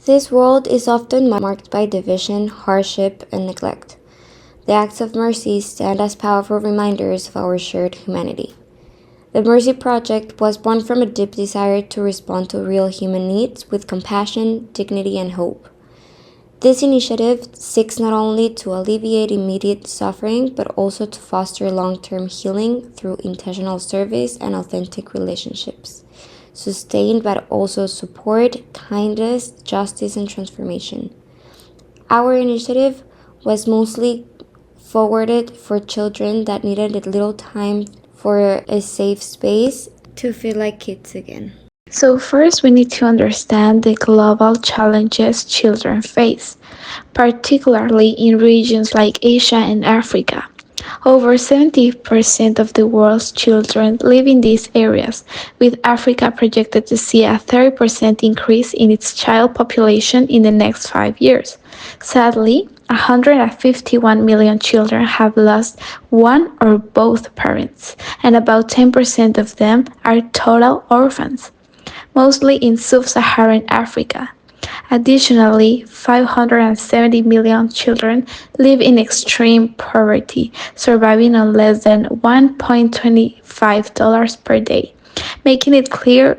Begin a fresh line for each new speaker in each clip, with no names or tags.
This world is often marked by division, hardship, and neglect. The acts of mercy stand as powerful reminders of our shared humanity. The Mercy Project was born from a deep desire to respond to real human needs with compassion, dignity, and hope. This initiative seeks not only to alleviate immediate suffering, but also to foster long-term healing through intentional service and authentic relationships, sustained but also support, kindness, justice, and transformation. Our initiative was mostly forwarded for children that needed a little time for a safe space to feel like kids again.
So first we need to understand the global challenges children face, particularly in regions like Asia and Africa. Over 70% of the world's children live in these areas, with Africa projected to see a 30% increase in its child population in the next 5 years. Sadly, 151 million children have lost one or both parents, and about 10% of them are total orphans, mostly in sub-Saharan Africa. Additionally, 570 million children live in extreme poverty, surviving on less than $1.25 per day, making it clear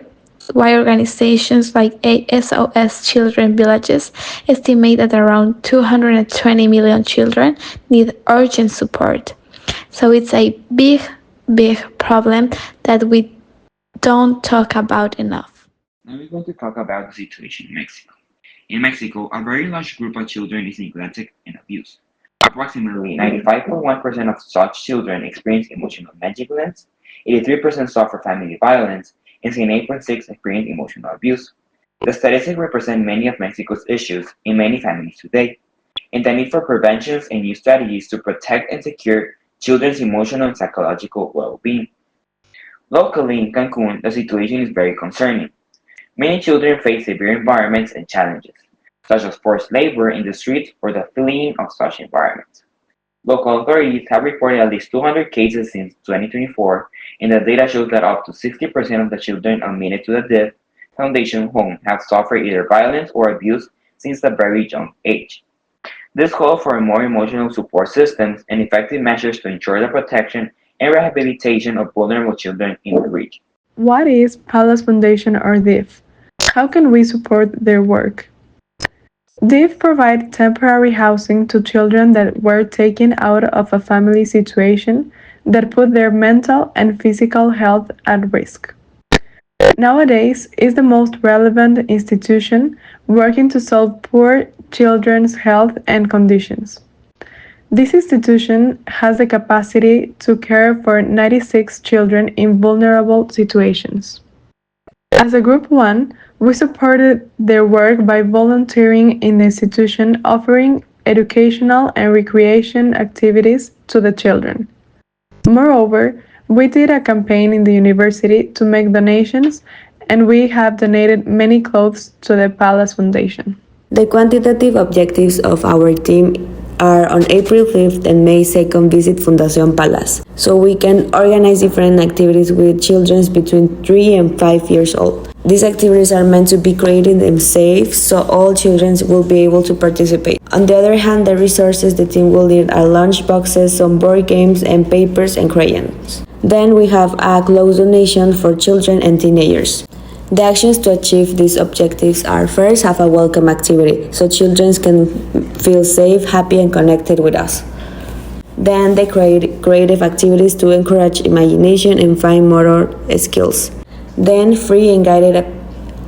why organizations like SOS Children Villages estimate that around 220 million children need urgent support. So it's a big problem that we don't talk about enough.
Now we're going to talk about the situation in Mexico. In Mexico, a very large group of children is neglected and abused. Approximately 95.1% of such children experience emotional negligence, 83% suffer family violence, and 78.6% experience emotional abuse. The statistics represent many of Mexico's issues in many families today, and the need for preventions and new strategies to protect and secure children's emotional and psychological well-being. Locally in Cancun, the situation is very concerning. Many children face severe environments and challenges, such as forced labor in the streets or the fleeing of such environments. Local authorities have reported at least 200 cases since 2024, and the data shows that up to 60% of the children admitted to the Deaf Foundation home have suffered either violence or abuse since a very young age. This calls for more emotional support systems and effective measures to ensure the protection and rehabilitation of vulnerable children in the region.
What is Palace Foundation or DIF? How can we support their work? DIF provide temporary housing to children that were taken out of a family situation that put their mental and physical health at risk. Nowadays, is the most relevant institution working to solve poor children's health and conditions. This institution has the capacity to care for 96 children in vulnerable situations. As a Group 1, we supported their work by volunteering in the institution, offering educational and recreation activities to the children. Moreover, we did a campaign in the university to make donations, and we have donated many clothes to the Palace Foundation.
The quantitative objectives of our team are on April 5th and May 2nd visit Fundación Palace, so we can organize different activities with children between 3 and 5 years old. These activities are meant to be created and safe, so all children will be able to participate. On the other hand, the resources the team will need are lunch boxes, some board games, and papers and crayons. Then we have a clothes donation for children and teenagers. The actions to achieve these objectives are: first, have a welcome activity, so children can feel safe, happy, and connected with us. Then they create creative activities to encourage imagination and fine motor skills. Then free and guided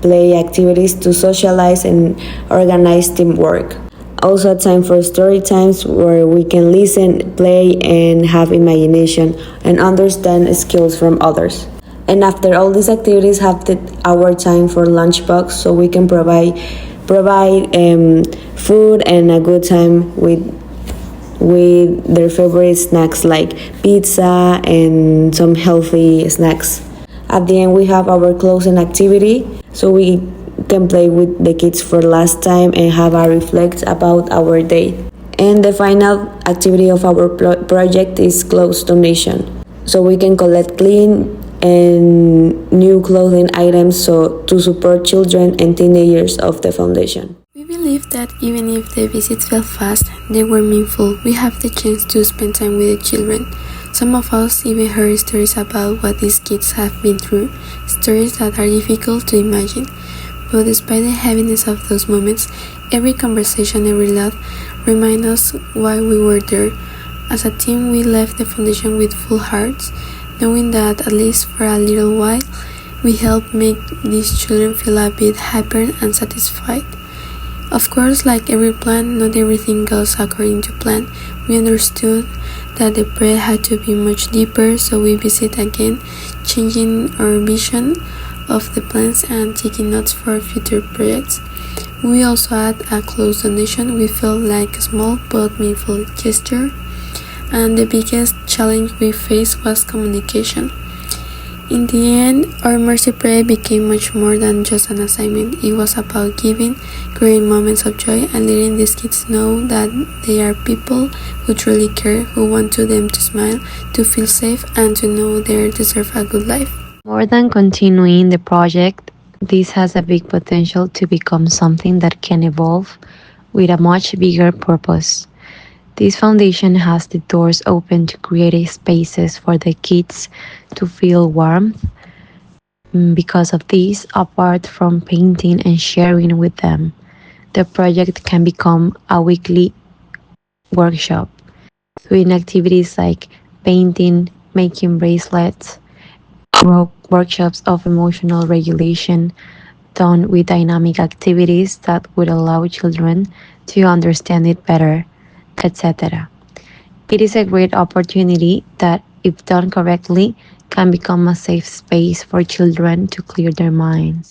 play activities to socialize and organize teamwork. Also time for story times where we can listen, play, and have imagination and understand skills from others. And after all these activities, have our time for lunchbox, so we can provide food and a good time with their favorite snacks like pizza and some healthy snacks. At the end, we have our closing activity, so we can play with the kids for last time and have a reflect about our day. And the final activity of our project is clothes donation, so we can collect clean and new clothing items to support children and teenagers of the foundation.
believe that even if the visits felt fast, they were meaningful. We have the chance to spend time with the children. Some of us even heard stories about what these kids have been through, stories that are difficult to imagine. But despite the heaviness of those moments, every conversation, every laugh reminds us why we were there. As a team, we left the foundation with full hearts, knowing that at least for a little while, we helped make these children feel a bit happier and satisfied. Of course, like every plan, not everything goes according to plan. We understood that the prayer had to be much deeper, so we visit again, changing our vision of the plans and taking notes for future projects. We also had a close donation. We felt like a small but meaningful gesture, and the biggest challenge we faced was communication. In the end, our mercy prayer became much more than just an assignment. It was about giving, creating moments of joy, and letting these kids know that they are people who truly care, who want them to smile, to feel safe, and to know they deserve a good life.
More than continuing the project, this has a big potential to become something that can evolve with a much bigger purpose. This foundation has the doors open to create spaces for the kids to feel warmth. Because of this, apart from painting and sharing with them, the project can become a weekly workshop, doing activities like painting, making bracelets, workshops of emotional regulation, done with dynamic activities that would allow children to understand it better, etc. It is a great opportunity that, if done correctly, can become a safe space for children to clear their minds.